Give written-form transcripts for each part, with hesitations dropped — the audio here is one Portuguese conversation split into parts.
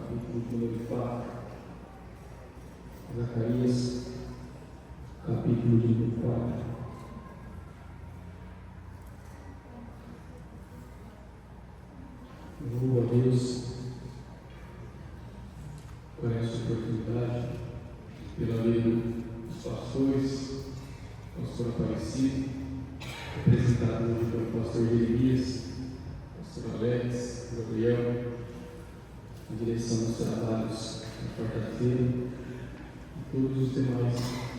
capítulo número 4. Zacarias, capítulo número 4. Louvo a Deus por essa oportunidade, pela lei dos pastores, pastor Aparecido, representado hoje pelo pastor Jeremias, pastor Alex, Gabriel, a direção dos trabalhos na quarta-feira e todos os demais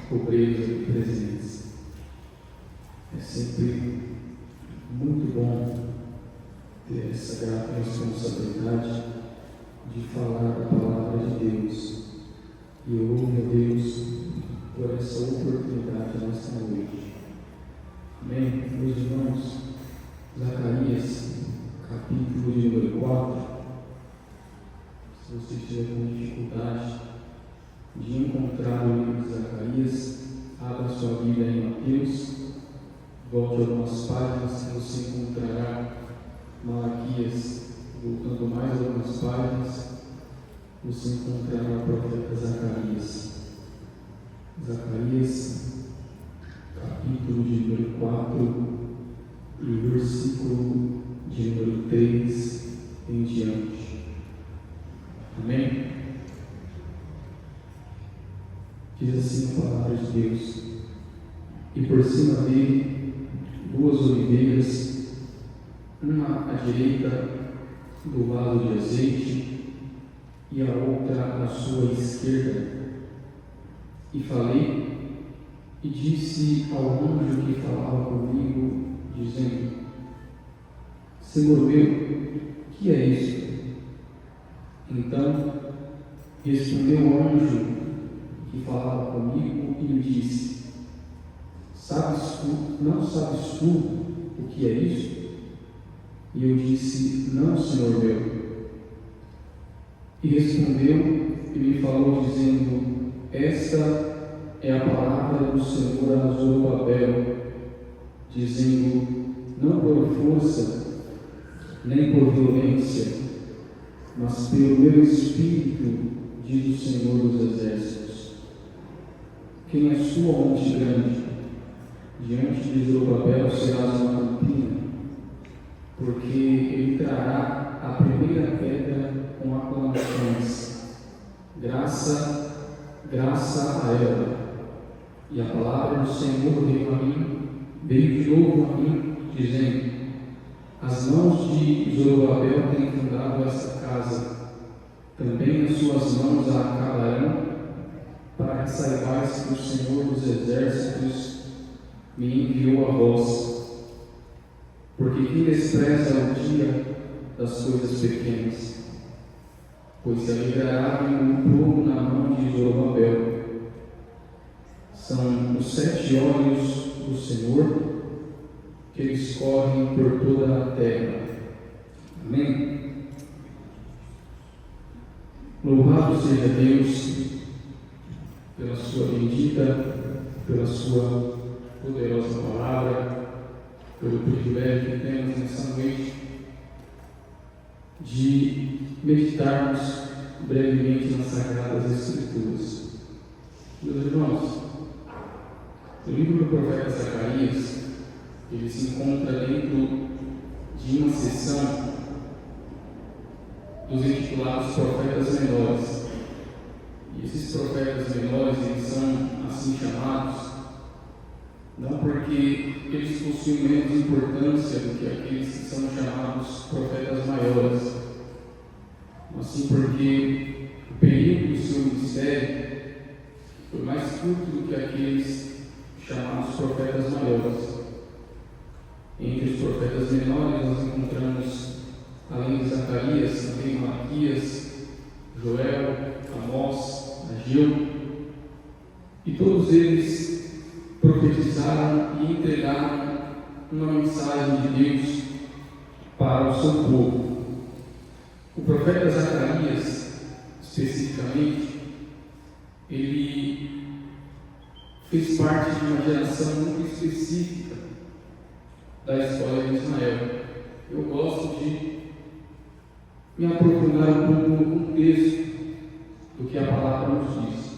obreiros aqui presentes. É sempre muito bom ter essa grata responsabilidade de falar a palavra de Deus. E eu louvo a Deus por essa oportunidade nesta noite. Amém? Meus irmãos, Zacarias, capítulo de número 4. Se você tiver com dificuldade de encontrar o livro de Zacarias, abra sua Bíblia em Mateus, volte algumas páginas que você encontrará Malaquias, voltando mais algumas páginas, você encontrará o profeta Zacarias. Zacarias, capítulo de número 4 e versículo de número 3 em diante. Amém? Diz assim a palavra de Deus: e por cima dele 2 oliveiras, uma à direita do vaso de azeite e a outra à sua esquerda. E falei e disse ao anjo que falava comigo, dizendo: Senhor meu, que é isto? Então respondeu o anjo que falava comigo e me disse: não sabes tu o que é isto? E eu disse: não, Senhor meu. E respondeu e me falou, dizendo: esta é a palavra do Senhor a Zorobabel, dizendo: não por força, nem por violência, mas pelo meu Espírito, diz o Senhor dos Exércitos. Quem é sua monte grande? Diante de Zorobabel serás uma campina, porque ele trará a primeira pedra com aclamações. Graça, graça a ela. E a palavra do Senhor veio de novo a mim, dizendo: as mãos de Zorobabel têm fundado esta casa, também as suas mãos a acabarão, para que saibais que o Senhor dos Exércitos me enviou a vós. Porque quem despreza o dia das coisas pequenas, pois se alegrará um plomo na mão de Zorobabel. São os 7 olhos do Senhor, que eles correm por toda a terra. Amém? Louvado seja Deus pela sua bendita, pela sua poderosa palavra, pelo privilégio que temos nessa noite de meditarmos brevemente nas Sagradas Escrituras. Meus irmãos, o livro do profeta Zacarias, ele se encontra dentro de uma seção dos intitulados profetas menores. E esses profetas menores, eles são assim chamados não porque eles possuem menos importância do que aqueles que são chamados profetas maiores, mas sim porque o período do seu ministério foi mais curto do que aqueles chamados profetas maiores. Entre os profetas menores nós encontramos, além de Zacarias, também Malaquias, Joel, Amós, Ageu, e todos eles profetizaram e entregaram uma mensagem de Deus para o seu povo. O profeta Zacarias, especificamente, ele fez parte de uma geração muito específica da história de Israel. Eu gosto de me aprofundar um pouco no contexto do que a palavra nos diz.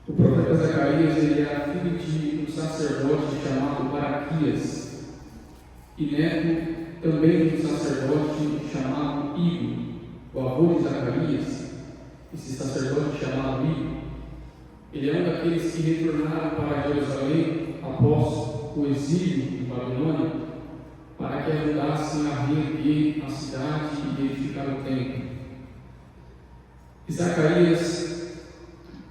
O profeta Zacarias ele era filho de um sacerdote chamado Baraquias e neto também de um sacerdote chamado Ido, o avô de Zacarias. Esse sacerdote chamado Ido, ele é um daqueles que retornaram para Jerusalém após o exílio em Babilônia, para que ajudassem a reerguer a cidade e edificar o templo. E Zacarias,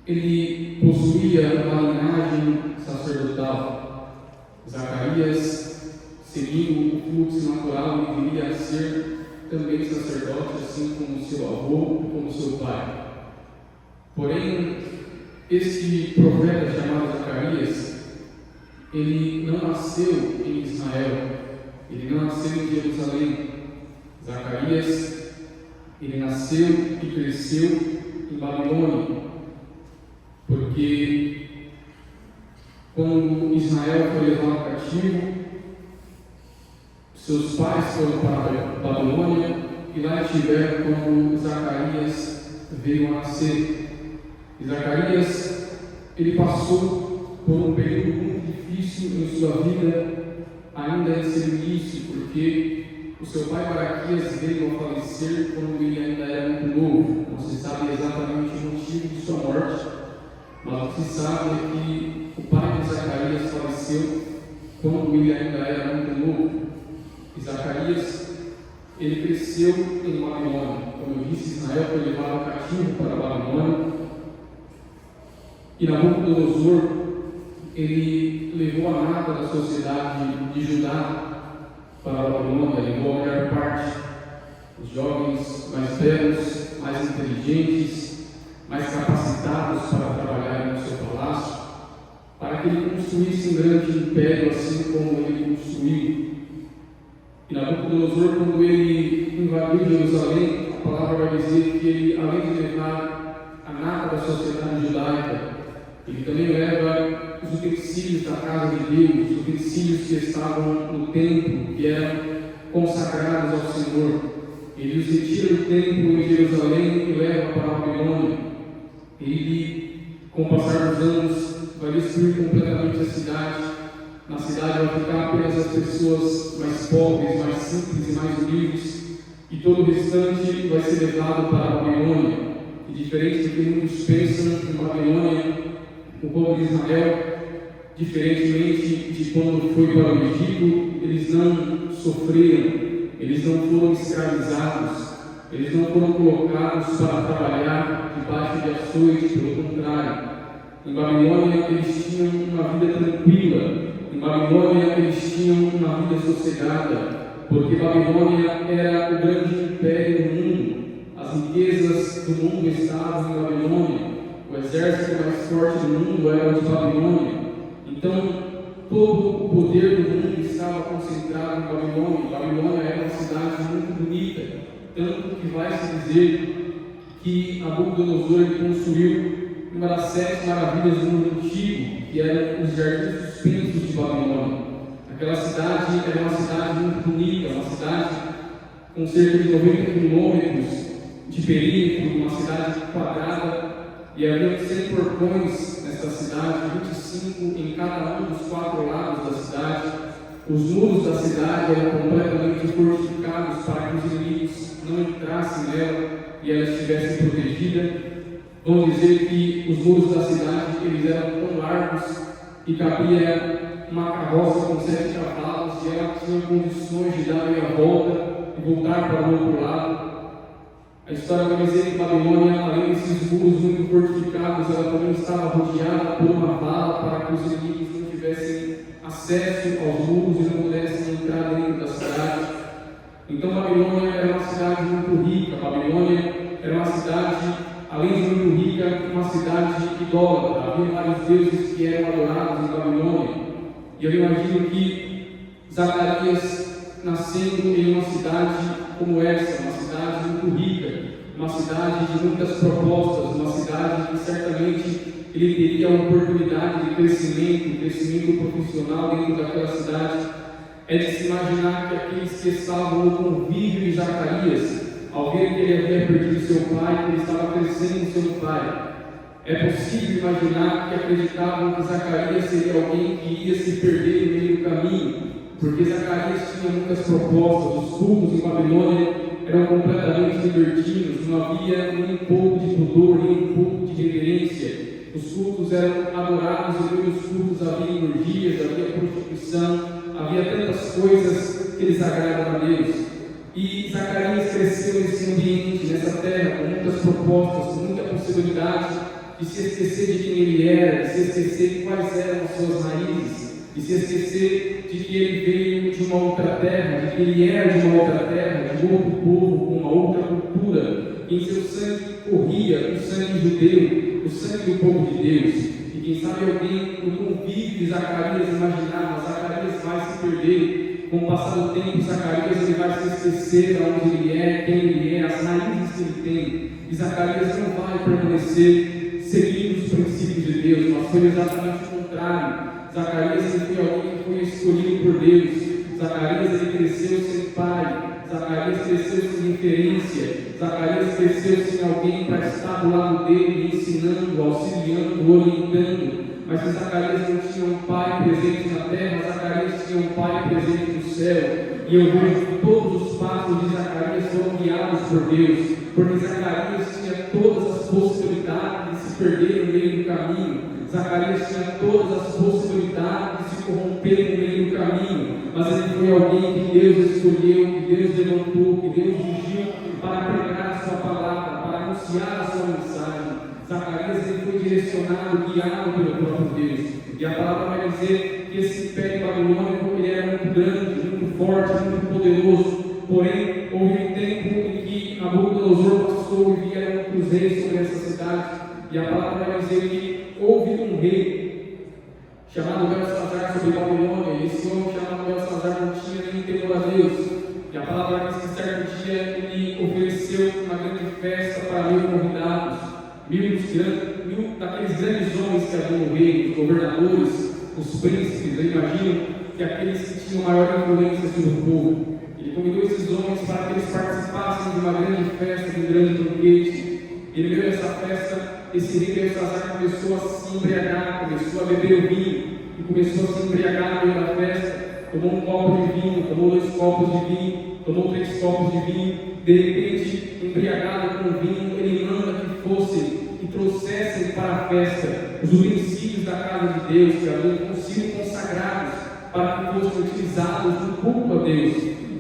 ele possuía uma linhagem sacerdotal. Zacarias, seguindo o fluxo natural, ele viria a ser também sacerdote, assim como seu avô e como seu pai. Porém, este profeta chamado Zacarias, ele não nasceu em Israel, ele não nasceu em Jerusalém. Zacarias, ele nasceu e cresceu em Babilônia, porque quando Israel foi levado cativo, seus pais foram para Babilônia e lá estiveram quando Zacarias veio a nascer. E Zacarias, ele passou por um período muito difícil em sua vida, ainda em seu início, porque o seu pai Baraquias veio a falecer quando ele ainda era muito novo. Não se sabe exatamente o motivo de sua morte, mas o que se sabe é que o pai de Zacarias faleceu quando ele ainda era muito novo. E Zacarias, ele cresceu em Babilônia. Como eu disse, Israel foi levado cativo para Babilônia. E Nabucodonosor, ele levou a nata da sociedade de Judá para a Babilônia, levou a melhor parte, os jovens mais belos, mais inteligentes, mais capacitados para trabalhar no seu palácio, para que ele construísse um grande império, assim como ele construiu. E Nabucodonosor, quando ele invadiu Jerusalém, a palavra vai dizer que ele, além de levar a nata da sociedade judaica, ele também leva os utensílios da casa de Deus, os utensílios que estavam no templo, que eram consagrados ao Senhor. Ele os retira do templo em Jerusalém e leva para a Babilônia. Ele, com o passar dos anos, vai destruir completamente a cidade. Na cidade vai ficar apenas as pessoas mais pobres, mais simples e mais humildes, e todo o restante vai ser levado para a Babilônia. E diferente do que muitos pensam, em Babilônia, o povo de Israel, diferentemente de quando foi para o Egito, eles não sofreram, eles não foram escravizados, eles não foram colocados para trabalhar debaixo de açoite, pelo contrário. Em Babilônia eles tinham uma vida tranquila, em Babilônia eles tinham uma vida sossegada, porque Babilônia era o grande império do mundo, as riquezas do mundo estavam em Babilônia. O exército mais forte do mundo era o de Babilônia. Então, todo o poder do mundo estava concentrado em Babilônia. Babilônia era uma cidade muito bonita, tanto que vai se dizer que Nabucodonosor construiu uma das 7 maravilhas do mundo antigo, que eram os jardins suspensos de Babilônia. Aquela cidade era uma cidade muito bonita, uma cidade com cerca de 90 quilômetros de perímetro, uma cidade quadrada. E havia 100 portões nesta cidade, 25 em cada um dos 4 lados da cidade. Os muros da cidade eram completamente fortificados para que os inimigos não entrassem nela e ela estivesse protegida. Vamos dizer que os muros da cidade eles eram tão largos que cabia uma carroça com 7 cavalos e ela tinha condições de dar meia volta e voltar para o outro lado. A história vai dizer que Babilônia, além desses muros muito fortificados, ela também estava rodeada por uma vala para que os inimigos não tivessem acesso aos muros e não pudessem entrar dentro da cidade. Então Babilônia era uma cidade muito rica. Babilônia era uma cidade, além de muito rica, uma cidade idólatra. Havia vários deuses que eram adorados em Babilônia. E eu imagino que Zacarias, nascendo em uma cidade como essa, uma cidade muito rica, uma cidade de muitas propostas, uma cidade que certamente ele teria a oportunidade de crescimento profissional dentro daquela cidade. É de se imaginar que aqueles que estavam no convívio de Zacarias ao ver que ele havia perdido seu pai, que ele estava crescendo sem o pai. É possível imaginar que acreditavam que Zacarias seria alguém que ia se perder no meio do caminho, porque Zacarias tinha muitas propostas. Os cultos em Babilônia eram completamente libertinos, não havia nem um pouco de pudor, nem um pouco de reverência. Os cultos eram adorados e no meio dos cultos havia orgias, havia prostituição, havia tantas coisas que eles agradam a Deus. E Zacarias cresceu nesse ambiente, nessa terra, com muitas propostas, com muita possibilidade de se esquecer de quem ele era, de se esquecer de quais eram as suas raízes, de se esquecer de que ele veio de uma outra terra, de que ele era de uma outra terra, de um outro povo, com uma outra cultura. Em seu sangue corria o sangue judeu, o sangue do povo de Deus. E quem sabe alguém, no convívio de Zacarias, imaginava: Zacarias vai se perder. Com o passar do tempo, Zacarias ele vai se esquecer de onde ele é, quem ele é, as raízes que ele tem. E Zacarias não vai permanecer seguindo os princípios de Deus, mas foi exatamente o contrário. Zacarias ele foi alguém que foi escolhido por Deus. Zacarias ele cresceu sem pai. Zacarias cresceu sem referência. Zacarias cresceu sem alguém para estar do lado dele, ensinando, auxiliando, orientando. Mas Zacarias não tinha um pai presente na terra, Zacarias tinha um pai presente no céu. E eu vejo que todos os passos de Zacarias foram guiados por Deus, porque Zacarias tinha todas as possibilidades de se perder no meio do caminho. Zacarias tinha todas as possibilidades de se corromper no meio do caminho, mas ele foi alguém que Deus escolheu, que Deus levantou, que Deus ungiu para pregar a sua palavra, para anunciar a sua mensagem. Zacarias ele foi direcionado, guiado pelo próprio Deus. E a palavra vai dizer que esse império babilônico ele era muito grande, muito forte, muito poderoso. Porém, houve um tempo em que Nabucodonosor passou e vieram outros reis sobre essa cidade. E a palavra vai dizer que houve um rei chamado Belsazar sobre Babilônia. E esse homem chamado Belsazar não tinha nem temor a Deus. E a palavra diz que certo dia ele ofereceu uma grande festa para 1000 convidados, 1000 daqueles grandes homens que haviam no reino, os governadores, os príncipes. Eu imagino que aqueles que tinham maior influência sobre o povo. Ele convidou esses homens para que eles participassem de uma grande festa, de um grande banquete. E no meio dessa festa, esse rei Belsazar começou a se embriagar, começou a beber o vinho, e começou a se embriagar no meio da festa. Tomou um copo de vinho, tomou 2 copos de vinho, tomou 3 copos de vinho. De repente, embriagado com o vinho, ele manda que fossem e trouxessem para a festa os utensílios da casa de Deus, que haviam sido consagrados para que fossem utilizados no culto a Deus.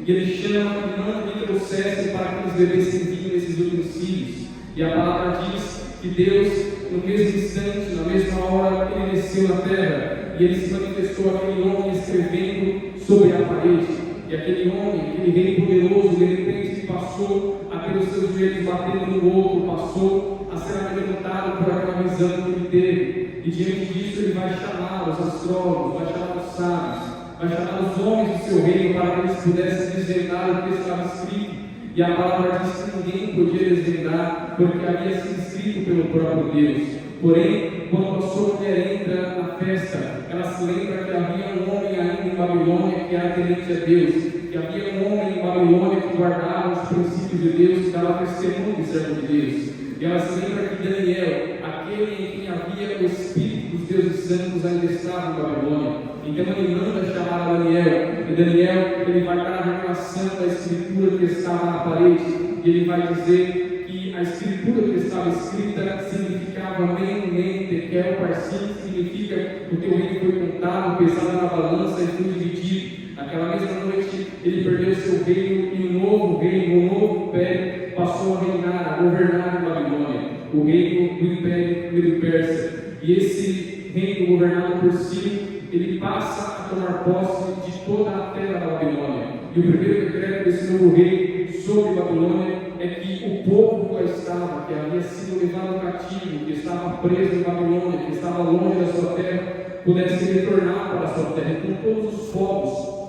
E ele chama e manda que trouxessem para que eles bebessem vinho nesses utensílios. E a palavra diz que Deus, no mesmo instante, na mesma hora, ele desceu na terra e ele se manifestou aquele homem escrevendo sobre a parede. E aquele homem, aquele rei poderoso, de repente passou a ter os seus joelhos batendo no outro, passou a ser amedrontado por aquela visão que ele teve. E diante disso ele vai chamar os astrólogos, vai chamar os sábios, vai chamar os homens do seu reino para que eles pudessem desvendar o que estava escrito. E a palavra diz que ninguém podia desvendar, porque havia sido escrito pelo próprio Deus. Porém, quando a sua mulher entra na festa, ela se lembra que havia um homem ainda em Babilônia que era temente a Deus, que havia um homem em Babilônia que guardava os princípios de Deus, que dava testemunho de servo de Deus. E ela se lembra que Daniel, aquele em quem havia o Espírito dos deuses santos, ainda estava em Babilônia. Então ele manda chamar a Daniel, e Daniel ele vai dar a revelação da escritura que estava na parede, e ele vai dizer que a escritura que estava escrita significava nem, tekel, parsim, significa o teu reino foi contado, pesado na balança e foi dividido. Naquela mesma noite ele perdeu seu reino e um novo reino, um novo império passou a reinar, a governar em Babilônia, o reino do Império Medo-Persa. E esse reino governado por Ciro, ele passa a tomar posse de toda a terra da Babilônia. E o primeiro decreto desse novo rei sobre Babilônia é que o povo que lá estava, que havia sido levado cativo, que estava preso em Babilônia, que estava longe da sua terra, pudesse retornar para a sua terra. Então todos os povos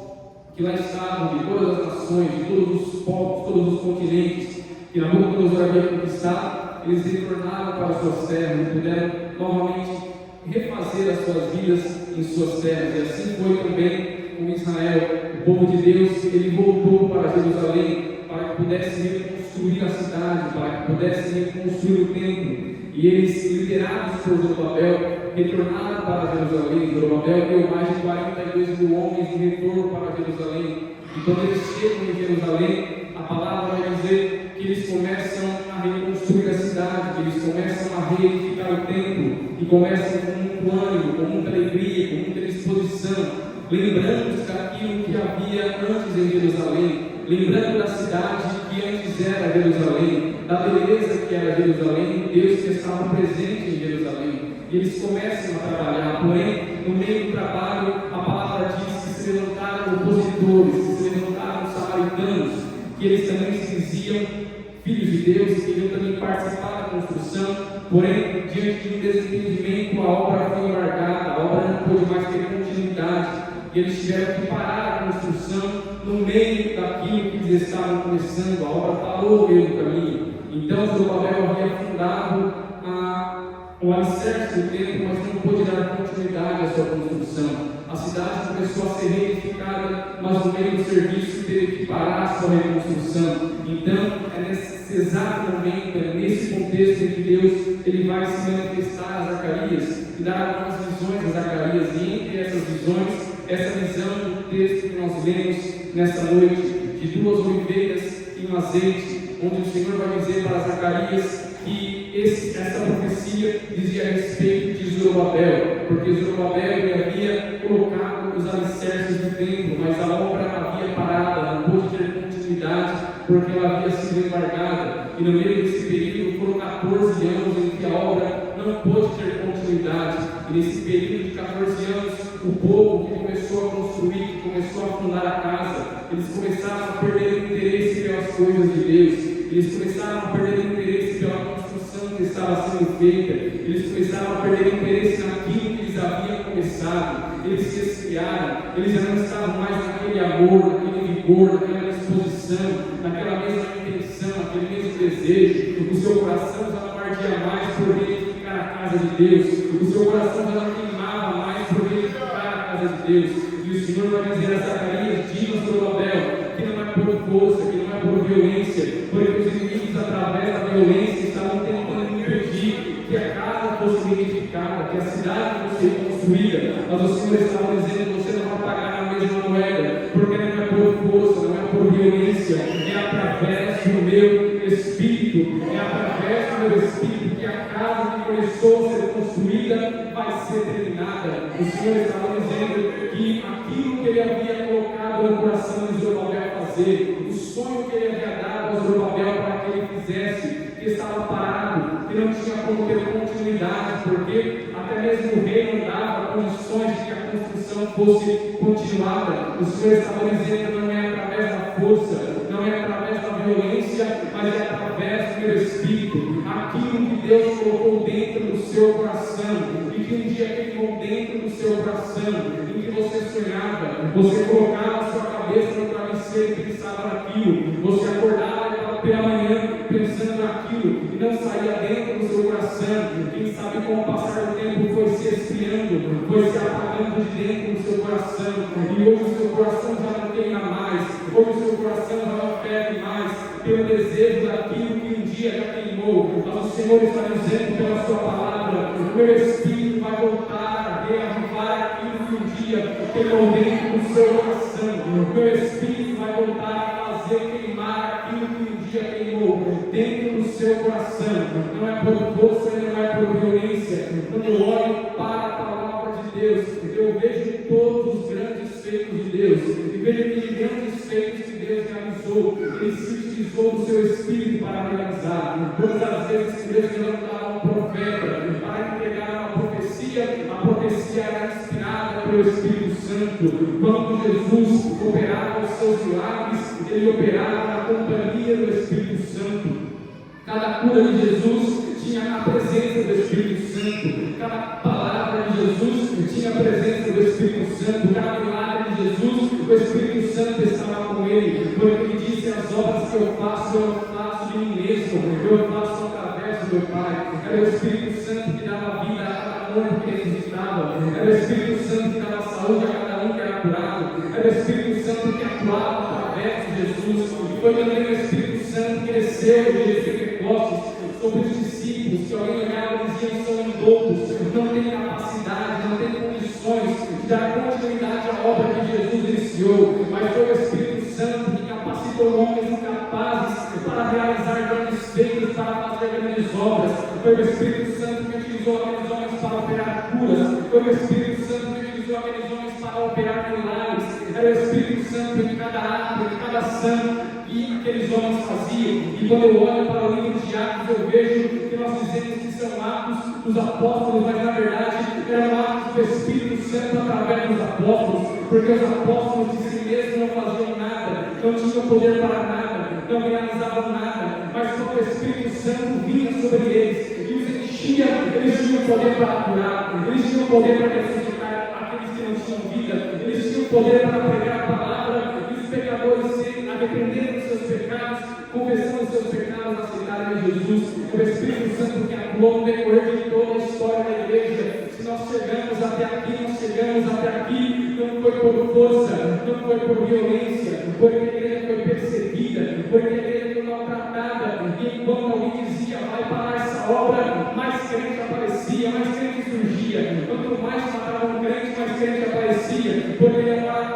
que lá estavam, de todas as nações, de todos os povos, todos os continentes, que Nabucodonosor havia conquistado, eles retornaram para as suas terras e puderam novamente refazer as suas vidas em suas terras. E assim foi também com Israel. O povo de Deus, ele voltou para Jerusalém para que pudesse reconstruir a cidade, para que pudesse reconstruir o templo. E eles, liderados por Zorobabel, retornaram para Jerusalém. Zorobabel deu mais de 42 mil homens de retorno para Jerusalém. E quando eles chegam em Jerusalém, a palavra vai dizer que eles começam a reconstruir a cidade, que eles começam a reedificar o templo, e começam com muito ânimo, com muita alegria, com muita disposição, lembrando daquilo que havia antes em Jerusalém, lembrando da cidade que antes era Jerusalém, da beleza que era Jerusalém, do Deus que estava presente em Jerusalém. E eles começam a trabalhar, porém, no meio do trabalho, a palavra diz que se levantaram opositores, que se levantaram samaritanos, que eles também se diziam filhos de Deus, que queriam também participar da construção, porém, diante de um desentendimento, a obra foi embargada, a obra não pôde mais ter continuidade, e eles tiveram que parar a construção no meio daquilo que eles estavam começando. A obra parou no meio do caminho. Então, Zorobabel havia fundado o alicerce do templo, mas não pôde dar continuidade à sua construção. A cidade começou a ser reedificada, mas no meio do serviço teve que parar a sua reconstrução. Então, é nesse exato momento, é nesse contexto em que Deus ele vai se manifestar a Zacarias e dar algumas visões a Zacarias. E entre essas visões, essa visão do texto que nós lemos nessa noite, de 2 oliveiras e um azeite, onde o Senhor vai dizer para Zacarias que essa profecia dizia a respeito de Zorobabel, porque Zorobabel ele havia colocado os alicerces do templo, mas a obra havia parado, não pôde ter continuidade, porque ela havia sido embargada, e no meio desse período foram 14 anos em que a obra não pôde ter continuidade, e nesse período de 14 anos, o povo que começou a construir, que começou a fundar a casa, eles começaram a perder o interesse pelas coisas de Deus, eles começaram a perder o interesse pela construção que estava sendo feita, eles começaram a perder o interesse naquilo que eles haviam começado, eles se esfriaram, eles já não estavam mais naquele amor, naquele vigor, naquela disposição, naquela mesma intenção, naquele mesmo desejo. O seu coração já não ardia mais por verificar a casa de Deus, o seu coração já não queimava mais por verificar a casa de Deus. E o Senhor vai dizer a Zacarias: diga a Zorobabel que não é por força, que não é por violência, porque os inimigos, através da violência, estavam tentando impedir que a casa fosse reedificada, que a cidade fosse reconstruída. Mas o Senhor estava dizendo: você não vai pagar na mesma moeda, porque não é por força, não é por violência, é através do meu Espírito, é através do meu Espírito que a casa que começou a ser construída vai ser terminada. O Senhor estava dizendo que aquilo que Ele havia colocado no coração de Zorobabel fazer, o sonho que Ele havia dado a Zorobabel para que ele fizesse, que estava parado, que não tinha como ter continuidade, porque até mesmo o rei não dava condições de que a construção fosse continuada. O Senhor estava dizendo: não é através da força, não é através da violência, mas é através do meu Espírito, aquilo que Deus colocou dentro do seu coração, e que um dia queimou dentro do seu coração, em que você sonhava, você colocava a sua cabeça no travesseiro e pensava naquilo, você acordava pela manhã pensando naquilo, e não saía dentro do seu coração. Quem sabe com o passar do tempo foi se esfriando, foi se apagando de dentro do seu coração, e hoje o seu coração já não queima mais, hoje o seu coração já não ferve mais pelo desejo daquilo que um dia já queimou. Mas o Senhor está dizendo pela sua palavra: o meu Espírito vai voltar a reavivar aquilo que um dia queimou dentro do seu coração, o meu Espírito vai voltar a fazer queimar aquilo que um dia queimou dentro do seu coração. Não é por força, não é por violência. Quando eu olho para a palavra de Deus, eu vejo todos os grandes feitos de Deus, e vejo aqueles grandes feitos que Deus realizou. Ele se utilizou do seu Espírito para realizar. Todas as vezes que Deus levantava um profeta para entregar uma profecia, a profecia era inspirada pelo Espírito Santo. Quando Jesus operava os seus milagres, ele operava na companhia do Espírito Santo. Cada cura de Jesus tinha a presença do Espírito Santo. Cada palavra de Jesus tinha a presença do Espírito Santo. Cada milagre de Jesus, o Espírito Santo estava com ele. Porque ele disse: as obras que eu não faço de mim mesmo, eu faço através do meu Pai. Era o Espírito Santo que dava vida a cada cada um que necessitava, era o Espírito Santo que dava saúde a cada um que era curado, era o Espírito Santo que atuava através de Jesus, e foi também o Espírito Santo que desceu de Pentecostes sobre os discípulos, que alguém olhava e dizia: são loucos, não tem capacidade, não tem condições de dar continuidade à obra que Jesus iniciou, mas foi o Espírito Santo que capacitou homens incapazes para realizar grandes feitos, para fazer grandes obras. Foi o Espírito Santo que utilizou aqueles homens para operar curas, foi o Espírito Santo que utilizou aqueles homens para operar milagres, era o Espírito Santo em cada ato, em cada ação que aqueles homens faziam. E quando eu olho para o livro de Atos, eu vejo que nós dizemos que são atos dos apóstolos, mas na verdade eram atos do Espírito Santo através dos apóstolos, porque os apóstolos de si mesmos não faziam nada, não tinham poder para nada, não realizavam nada, mas quando o Espírito Santo vinha sobre eles e os enchia, eles tinham poder para curar, eles tinham poder para ressuscitar aqueles que não tinham vida, eles tinham poder para pregar a palavra e os pecadores se arrependerem dos seus pecados, confessando os seus pecados, aceitarem a Jesus. O Espírito Santo que atuou no decorrer de toda a história da igreja. Se nós chegamos até aqui, não foi por força, não foi por violência, foi porque a igreja foi perseguida, foi porque a igreja foi maltratada, e enquanto alguém dizia: vai parar essa obra, mais crente aparecia, mais crente surgia. Quanto mais matavam um crente, mais crente aparecia, porque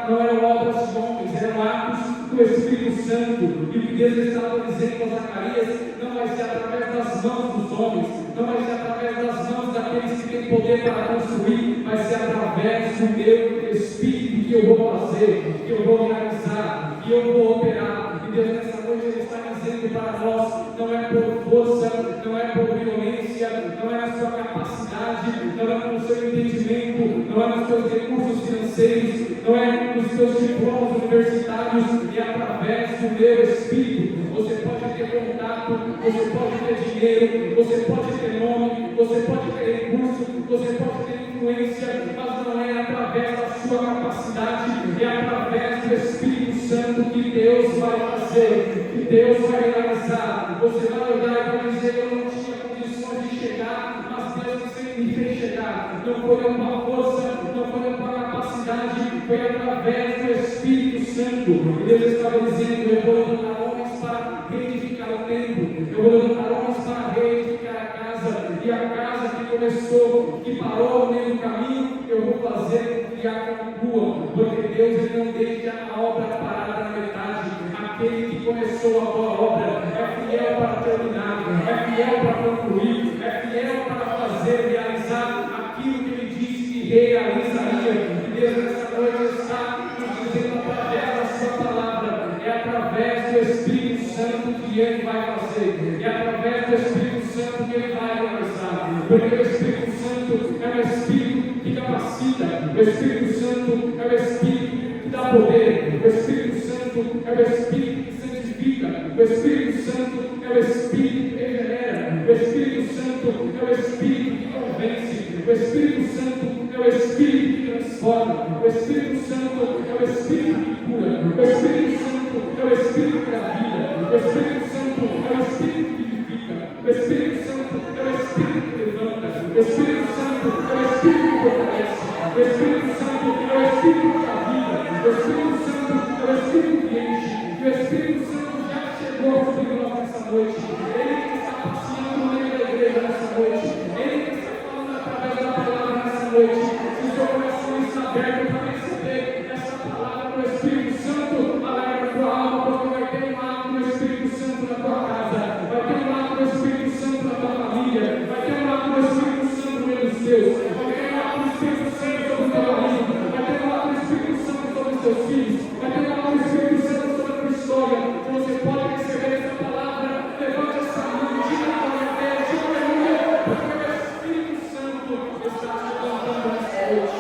não eram obras de homens, eram atos do Espírito Santo. E o que Deus estava dizendo a Zacarias: não vai ser através das mãos dos homens, não vai ser através das mãos daqueles que têm poder para construir, vai ser através do meu Espírito que eu vou fazer, que eu vou realizar, que eu vou operar. E Deus nessa noite Ele está dizendo para nós: não é por força, não é por violência, não é na sua capacidade, não é no seu entendimento, não é nos seus recursos financeiros, não é nos seus diplomas universitários, é através do meu Espírito. Você pode ter contato, você pode ter dinheiro, você pode ter nome, você pode ter recurso, você pode ter influência, mas não é através da sua capacidade, é através do Espírito Santo que Deus vai fazer, que Deus vai realizar. Você vai olhar e vai dizer: eu não tinha condições de chegar, mas Deus sempre me fez chegar. Não foi uma força, não foi uma capacidade, foi através do Espírito Santo. E Deus estava dizendo: eu vou levantar homens para reedificar o templo, eu vou levantar homens para reedificar a casa, e a casa que começou, que parou no meio do caminho, eu vou fazer com que a conclua, porque Deus Ele não deixa a obra parada na metade. Aquele que começou a boa obra é fiel para terminar, é fiel para concluir, é fiel para fazer, realizar aquilo que Ele disse que realizaria. E Deus nessa noite está nos dizendo através da sua palavra, é através do Espírito Santo que Ele vai fazer, é através do Espírito Santo que Ele vai realizar, porque o Espírito Santo é o Espírito que capacita, o Espírito Santo é o Espírito que dá poder, o Espírito Santo é o Espírito que santifica, o Espírito Santo é o Espírito que regenera, o Espírito Santo é o Espírito que convence, o Espírito Santo é o Espírito que transforma, o Espírito Santo é o Espírito que cura, o Espírito Santo é o Espírito que dá vida, o Espírito Santo é o Espírito que vivifica, o Espírito Santo é o Espírito que levanta, o Espírito Santo é o Espírito que fortalece, o Espírito Santo é o Espírito que dá vida, o Espírito Santo é o Espírito que enche, e o Espírito Santo já chegou sobre nós nessa noite. Ele que está passeando no meio da igreja nessa noite, Ele que está falando através da palavra nessa noite. Se o seu coração está aberto para receber essa palavra do Espírito Santo, alegra a tua alma, porque vai ter um ato do Espírito Santo na tua casa, vai ter um ato do Espírito Santo na tua família, vai ter um ato do Espírito Santo no meio dos teus, vai ter um ato do Espírito Santo sobre o teu marido, vai ter um ato do Espírito Santo sobre os teus filhos, vai ter um ato do Espírito Santo sobre a tua história. Você pode receber essa palavra, levante essa mão, diga a glória a Deus, diga aleluia, porque o Espírito Santo está te levantando nessa noite.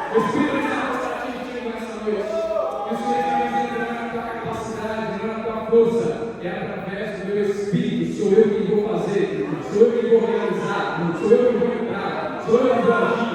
O Espírito Santo está te dirigindo nessa noite. O Espírito está dizendo: não é na tua capacidade, não é na tua força, é através do meu Espírito. Sou eu que vou fazer, sou eu que vou realizar, sou eu que vou entrar, sou eu que vou agir.